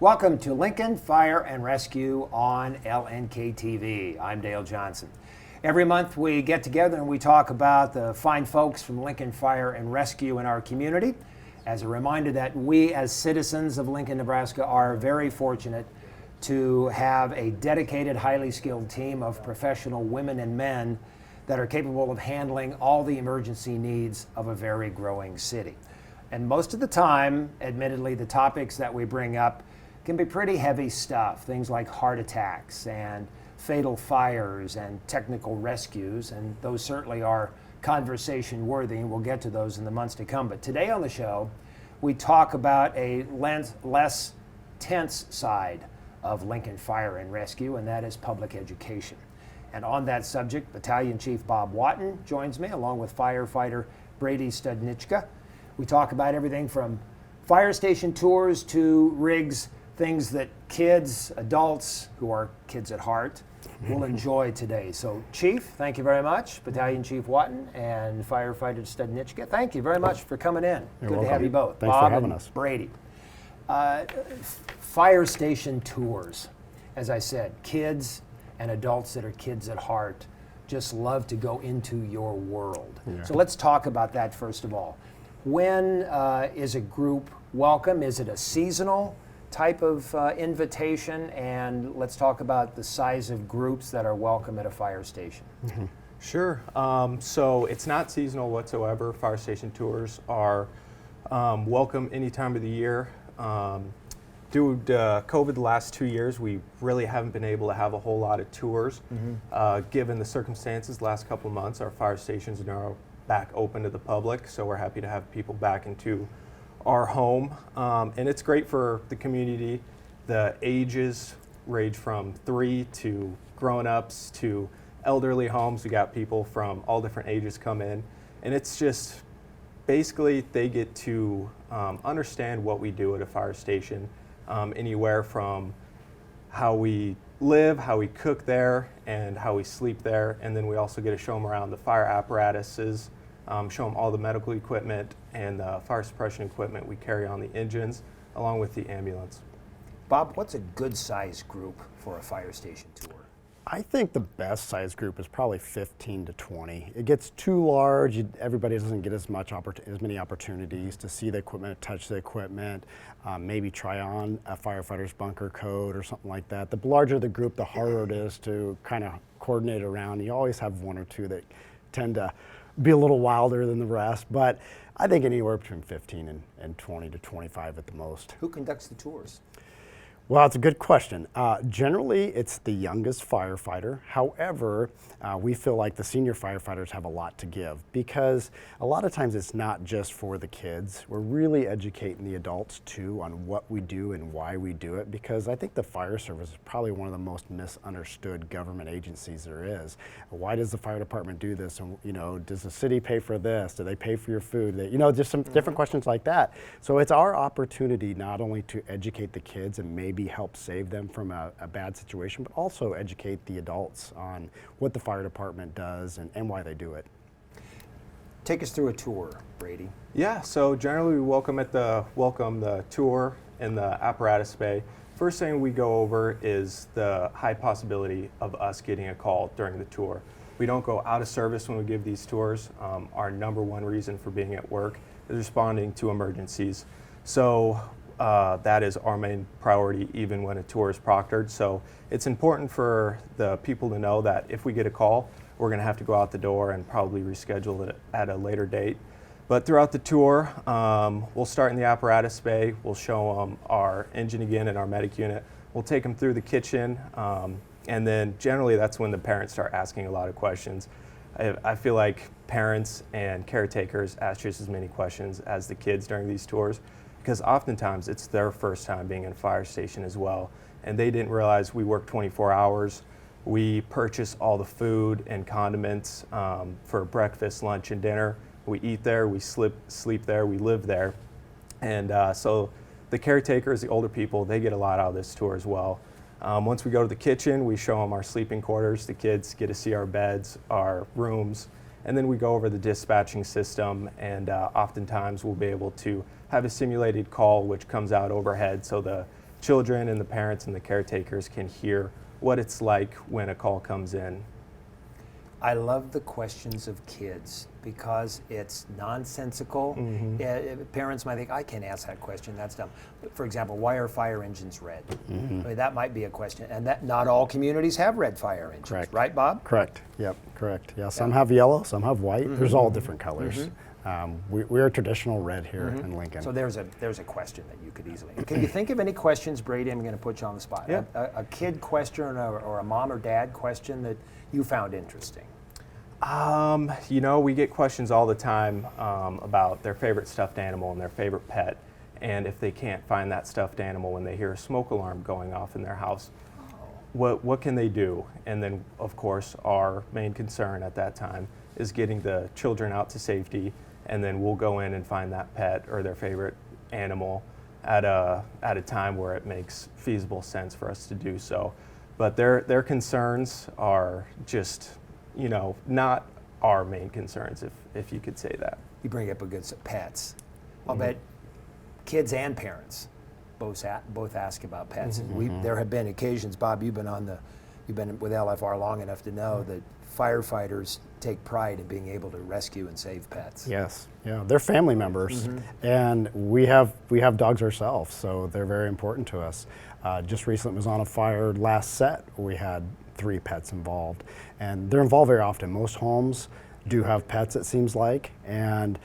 Welcome to Lincoln Fire and Rescue on LNK TV. I'm Dale Johnson. Every month we get together and we talk about the fine folks from Lincoln Fire and Rescue in our community. As a reminder that we as citizens of Lincoln, Nebraska are very fortunate to have a dedicated, highly skilled team of professional women and men that are capable of handling all the emergency needs of a very growing city. And most of the time, admittedly, the topics that we bring up can be pretty heavy stuff, things like heart attacks and fatal fires and technical rescues, and those certainly are conversation worthy, and we'll get to those in the months to come. But today on the show, we talk about a less tense side of Lincoln Fire and Rescue, and that is public education. And on that subject, Battalion Chief Bob Watton joins me, along with firefighter Brady Studniczka. We talk about everything from fire station tours to rigs, things that kids, adults who are kids at heart, will enjoy today. So, Chief, thank you very much. Battalion Chief Watton and firefighter Studniczka, thank you very much for coming in. You're Good welcome. to have you both. Thanks Bob for having and us. Brady. Fire station tours, as I said, kids and adults that are kids at heart just love to go into your world. Yeah. So let's talk about that first of all. When is a group welcome? Is it a seasonal type of invitation? And let's talk about the size of groups that are welcome at a fire station. Mm-hmm. Sure. So it's not seasonal whatsoever. Fire station tours are welcome any time of the year. Due to COVID the last 2 years, we really haven't been able to have a whole lot of tours. Given the circumstances, last couple of months, our fire stations are now back open to the public, so we're happy to have people back into our home. And it's great for the community. The ages range from 3 to grown-ups to elderly homes. We got people from all different ages come in, and it's just basically they get to understand what we do at a fire station, anywhere from how we live, how we cook there, and how we sleep there. And then we also get to show them around the fire apparatuses, show them all the medical equipment and the fire suppression equipment we carry on the engines, along with the ambulance. Bob, what's a good size group for a fire station tour? I think the best size group is probably 15 to 20. It gets too large. Everybody doesn't get as many opportunities to see the equipment, touch the equipment, maybe try on a firefighter's bunker coat or something like that. The larger the group, the harder it is to kind of coordinate around. You always have one or two that tend to be a little wilder than the rest, but I think anywhere between 15 and 20 to 25 at the most. Who conducts the tours? Well, it's a good question. Generally, it's the youngest firefighter. However, we feel like the senior firefighters have a lot to give because a lot of times it's not just for the kids. We're really educating the adults too on what we do and why we do it, because I think the fire service is probably one of the most misunderstood government agencies there is. Why does the fire department do this? And, does the city pay for this? Do they pay for your food? Just some different questions like that. So it's our opportunity not only to educate the kids and maybe help save them from a bad situation, but also educate the adults on what the fire department does and why they do it. Take us through a tour, Brady. Yeah, so generally we welcome the tour in the apparatus bay. First thing we go over is the high possibility of us getting a call during the tour. We don't go out of service when we give these tours. Our number one reason for being at work is responding to emergencies. So that is our main priority even when a tour is proctored. So it's important for the people to know that if we get a call, we're going to have to go out the door and probably reschedule it at a later date. But throughout the tour, we'll start in the apparatus bay. We'll show them our engine again and our medic unit. We'll take them through the kitchen, and then generally that's when the parents start asking a lot of questions. I feel like parents and caretakers ask just as many questions as the kids during these tours, because oftentimes it's their first time being in a fire station as well, and they didn't realize we work 24 hours. We purchase all the food and condiments for breakfast, lunch, and dinner. We eat there, we sleep there, we live there. And so the caretakers, the older people, they get a lot out of this tour as well. Once we go to the kitchen, we show them our sleeping quarters. The kids get to see our beds, our rooms, and then we go over the dispatching system, and oftentimes we'll be able to have a simulated call which comes out overhead, so the children and the parents and the caretakers can hear what it's like when a call comes in. I love the questions of kids because it's nonsensical. Parents might think, I can't ask that question, that's dumb. But for example, why are fire engines red? I mean, that might be a question. And that not all communities have red fire engines, Correct. right, Bob? Correct. Yep. Correct. Yeah. Some have yellow, some have white. There's all different colors. We're traditional red here in Lincoln. So there's a question that you could easily. Can you think of any questions, Brady? I'm going to put you on the spot. Yeah. A kid question or a mom or dad question that you found interesting. You know, we get questions all the time about their favorite stuffed animal and their favorite pet, and if they can't find that stuffed animal when they hear a smoke alarm going off in their house, what can they do? And then, of course, our main concern at that time is getting the children out to safety, and then we'll go in and find that pet or their favorite animal at a time where it makes feasible sense for us to do so. But their concerns are just, you know, not our main concerns, if you could say that. You bring up a good pets. I'll bet kids and parents both ask about pets. And there have been occasions, Bob, you've been with LFR long enough to know that firefighters take pride in being able to rescue and save pets. Yes, yeah, they're family members, and we have dogs ourselves, so they're very important to us. Just recently was on a fire last set. We had 3 pets involved, and they're involved very often. Most homes do have pets, it seems like, and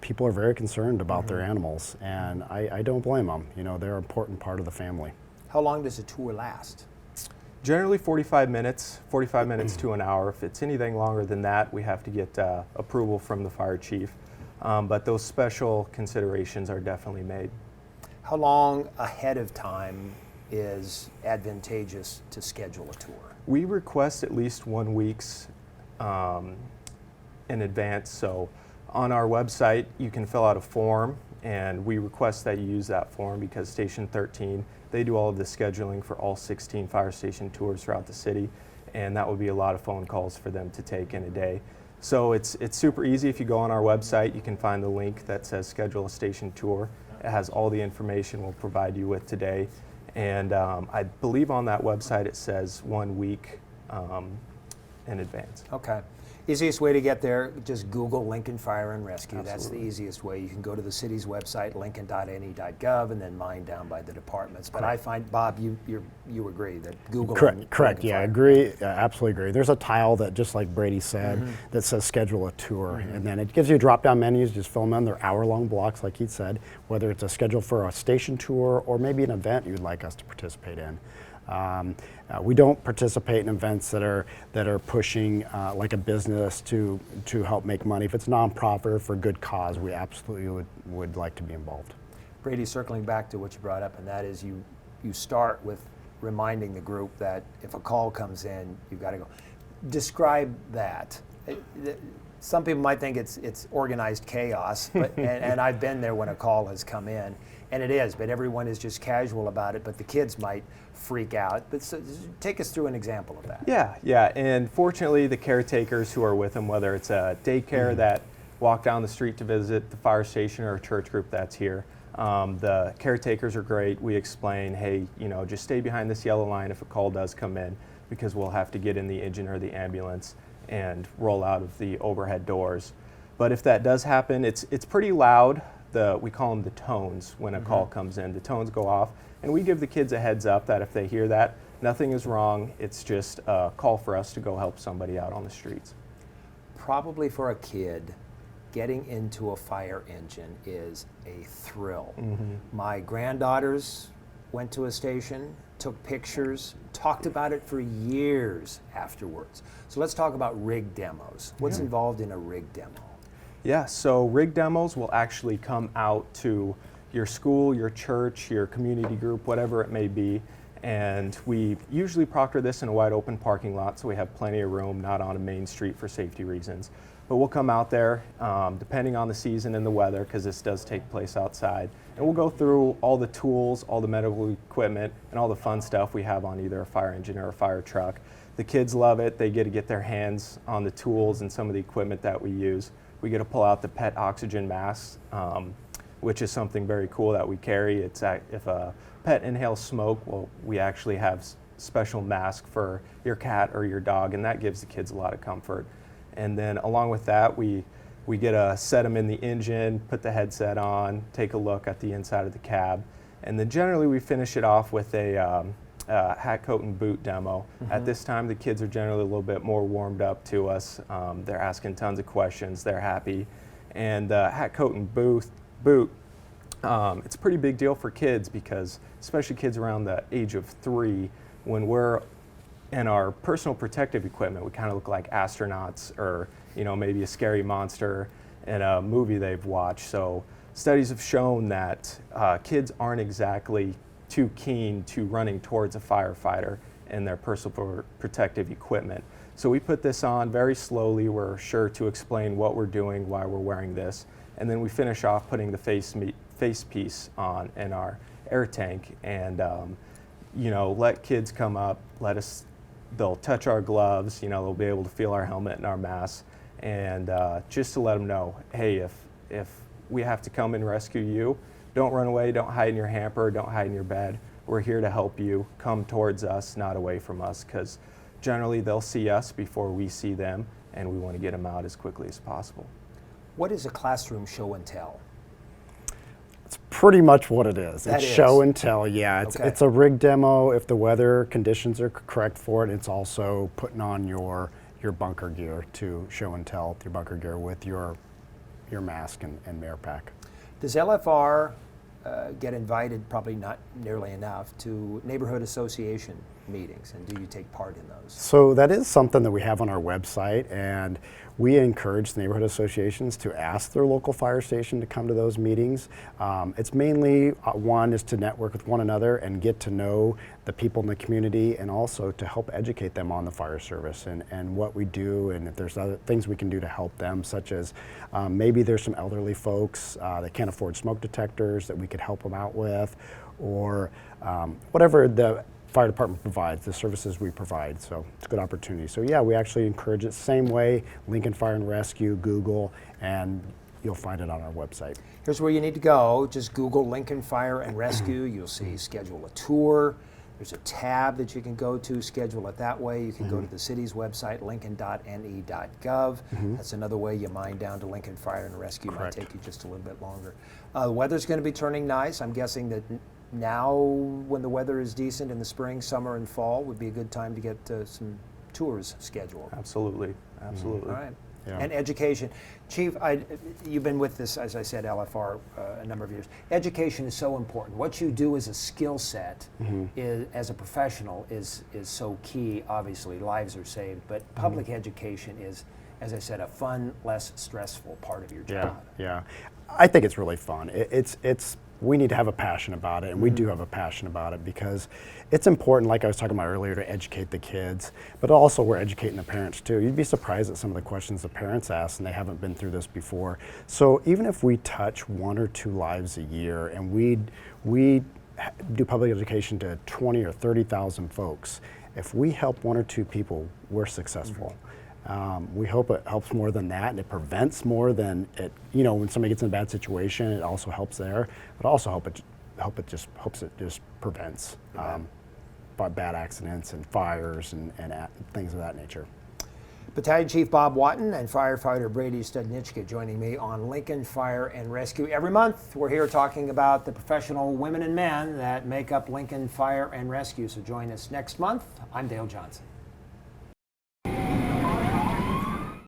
people are very concerned about their animals, and I don't blame them. You know, they're an important part of the family. How long does a tour last? Generally 45 minutes to an hour. If it's anything longer than that, we have to get approval from the fire chief. But those special considerations are definitely made. How long ahead of time is advantageous to schedule a tour? We request at least 1 week's in advance. So on our website, you can fill out a form, and we request that you use that form because Station 13, they do all of the scheduling for all 16 fire station tours throughout the city, and that would be a lot of phone calls for them to take in a day. So it's super easy. If you go on our website, you can find the link that says schedule a station tour. It has all the information we'll provide you with today. And I believe on that website it says 1 week in advance. Okay. Easiest way to get there, just Google Lincoln Fire and Rescue. Absolutely. That's the easiest way. You can go to the city's website, lincoln.ne.gov, and then mine down by the departments. But I find, Bob, you agree that Google. Correct. Yeah, I agree. Absolutely agree. There's a tile that, just like Brady said, that says schedule a tour, and then it gives you drop-down menus. Just fill them in. They're hour-long blocks, like he said. Whether it's a schedule for a station tour or maybe an event you'd like us to participate in. We don't participate in events that are pushing like a business to help make money. If it's nonprofit or for good cause, we absolutely would like to be involved. Brady, circling back to what you brought up, and that is you start with reminding the group that if a call comes in, you've got to go. Describe that. Some people might think it's organized chaos, but and I've been there when a call has come in, and it is, but everyone is just casual about it, but the kids might freak out. But so, take us through an example of that. Yeah, and fortunately the caretakers who are with them, whether it's a daycare that walk down the street to visit the fire station or a church group that's here, the caretakers are great. We explain, hey, you know, just stay behind this yellow line if a call does come in, because we'll have to get in the engine or the ambulance and roll out of the overhead doors. But if that does happen, it's pretty loud. We call them the tones when a call comes in. The tones go off, and we give the kids a heads up that if they hear that, nothing is wrong. It's just a call for us to go help somebody out on the streets. Probably for a kid, getting into a fire engine is a thrill. My granddaughters went to a station, took pictures, talked about it for years afterwards. So let's talk about rig demos. What's involved in a rig demo? Yeah, so rig demos will actually come out to your school, your church, your community group, whatever it may be, and we usually proctor this in a wide open parking lot, so we have plenty of room, not on a main street for safety reasons. But we'll come out there, depending on the season and the weather, because this does take place outside, and we'll go through all the tools, all the medical equipment, and all the fun stuff we have on either a fire engine or a fire truck. The kids love it. They get to get their hands on the tools and some of the equipment that we use. We get to pull out the PET oxygen masks. which is something very cool that we carry. If a pet inhales smoke, well, we actually have special mask for your cat or your dog, and that gives the kids a lot of comfort. And then along with that, we get to set them in the engine, put the headset on, take a look at the inside of the cab, and then generally we finish it off with a hat, coat, and boot demo. At this time, the kids are generally a little bit more warmed up to us. They're asking tons of questions. They're happy. And hat, coat, and boot, it's a pretty big deal for kids because, especially kids around the age of 3, when we're in our personal protective equipment, we kind of look like astronauts or maybe a scary monster in a movie they've watched. So studies have shown that kids aren't exactly too keen to running towards a firefighter in their personal protective equipment. So we put this on very slowly. We're sure to explain what we're doing, why we're wearing this, and then we finish off putting the face piece on in our air tank, and let kids come up, they'll touch our gloves, they'll be able to feel our helmet and our mask, and just to let them know, hey, if we have to come and rescue you, don't run away, don't hide in your hamper, don't hide in your bed. We're here to help you. Come towards us, not away from us, because generally they'll see us before we see them, and we want to get them out as quickly as possible. What is a classroom show and tell? It's pretty much what it is. That It's is. show and tell, yeah. Okay. It's a rig demo if the weather conditions are correct for it. It's also putting on your bunker gear to show and tell your bunker gear with your mask and air pack. Does LFR get invited, probably not nearly enough, to neighborhood association meetings, and do you take part in those? So that is something that we have on our website, and we encourage the neighborhood associations to ask their local fire station to come to those meetings. It's mainly, one is to network with one another and get to know the people in the community, and also to help educate them on the fire service and what we do, and if there's other things we can do to help them, such as maybe there's some elderly folks that can't afford smoke detectors that we could help them out with, or whatever the fire department provides, the services we provide. So it's a good opportunity. So yeah, we actually encourage it. Same way, Lincoln Fire and Rescue, Google, and you'll find it on our website. Here's where you need to go. Just Google Lincoln Fire and Rescue. You'll see schedule a tour. There's a tab that you can go to, schedule it that way. You can go to the city's website, lincoln.ne.gov. That's another way. You mine down to Lincoln Fire and Rescue. Correct. Might take you just a little bit longer. The weather's going to be turning nice. I'm guessing that now, when the weather is decent in the spring, summer, and fall, would be a good time to get some tours scheduled. Absolutely, absolutely. All right. Yeah. And education. Chief, you've been with this, as I said, LFR a number of years. Education is so important. What you do as a skill set, as a professional, is so key. Obviously, lives are saved, but public education is, as I said, a fun, less stressful part of your job. Yeah. I think it's really fun. We need to have a passion about it, and we do have a passion about it, because it's important, like I was talking about earlier, to educate the kids, but also we're educating the parents too. You'd be surprised at some of the questions the parents ask, and they haven't been through this before. So even if we touch 1 or 2 lives a year, and we do public education to 20 or 30,000 folks, if we help 1 or 2 people, we're successful. We hope it helps more than that, and it prevents more than it. When somebody gets in a bad situation, it also helps there, but also it just prevents bad accidents and fires and things of that nature. Battalion Chief Bob Watton and firefighter Brady Studniczka joining me on Lincoln Fire and Rescue. Every month, we're here talking about the professional women and men that make up Lincoln Fire and Rescue. So join us next month. I'm Dale Johnson.